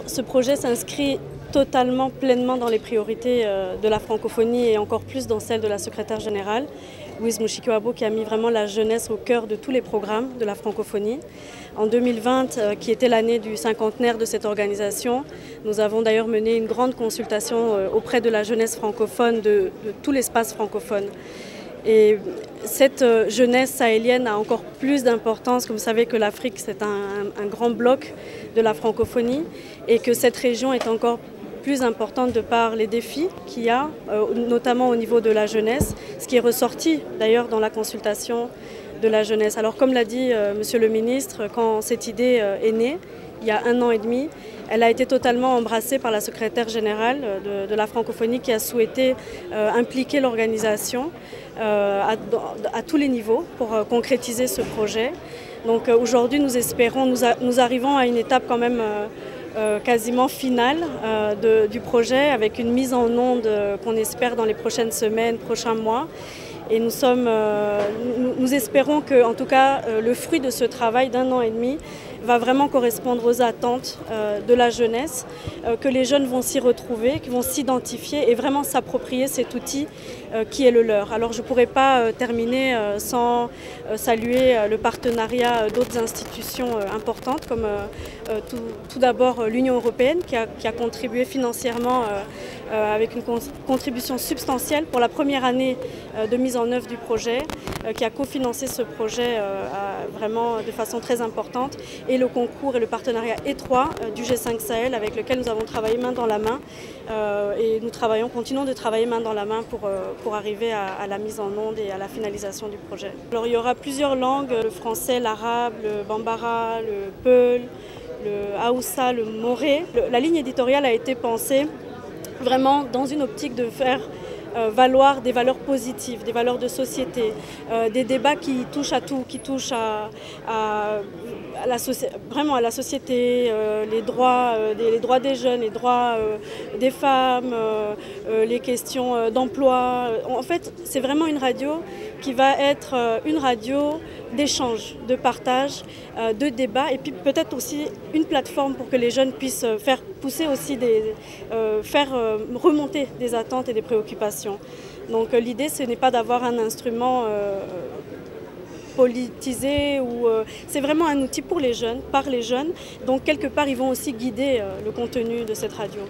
Ce projet s'inscrit totalement, pleinement dans les priorités de la francophonie et encore plus dans celle de la secrétaire générale, Louise Mushikiwabo, qui a mis vraiment la jeunesse au cœur de tous les programmes de la francophonie. En 2020, qui était l'année du cinquantenaire de cette organisation, nous avons d'ailleurs mené une grande consultation auprès de la jeunesse francophone de tout l'espace francophone. Et cette jeunesse sahélienne a encore plus d'importance, comme vous savez que l'Afrique c'est un grand bloc de la francophonie et que cette région est encore plus importante de par les défis qu'il y a, notamment au niveau de la jeunesse, ce qui est ressorti d'ailleurs dans la consultation de la jeunesse. Alors comme l'a dit Monsieur le ministre, quand cette idée est née, il y a 1 an et demi, elle a été totalement embrassée par la secrétaire générale de la francophonie qui a souhaité impliquer l'organisation à tous les niveaux pour concrétiser ce projet. Donc aujourd'hui nous arrivons à une étape quand même quasiment finale du projet avec une mise en onde qu'on espère dans les prochaines semaines, prochains mois. Et nous espérons que, en tout cas, le fruit de ce travail d'1 an et demi va vraiment correspondre aux attentes de la jeunesse, que les jeunes vont s'y retrouver, qui vont s'identifier et vraiment s'approprier cet outil qui est le leur. Alors je ne pourrais pas terminer sans saluer le partenariat d'autres institutions importantes, comme tout d'abord l'Union européenne qui a contribué financièrement avec une contribution substantielle pour la première année de mise en œuvre du projet, qui a cofinancé ce projet vraiment de façon très importante, et le concours et le partenariat étroit du G5 Sahel avec lequel nous avons travaillé main dans la main et nous continuons de travailler main dans la main pour arriver à la mise en onde et à la finalisation du projet. Alors il y aura plusieurs langues, le français, l'arabe, le bambara, le peul, le haoussa, le moré. La ligne éditoriale a été pensée vraiment dans une optique de faire valoir des valeurs positives, des valeurs de société, des débats qui touchent à tout, qui touchent vraiment à la société, les droits des jeunes, les droits des femmes, les questions d'emploi. En fait, c'est vraiment une radio qui va être une radio d'échange, de partage, de débat et puis peut-être aussi une plateforme pour que les jeunes puissent faire pousser aussi faire remonter des attentes et des préoccupations. Donc l'idée ce n'est pas d'avoir un instrument politisé, c'est vraiment un outil pour les jeunes, par les jeunes, donc quelque part ils vont aussi guider le contenu de cette radio.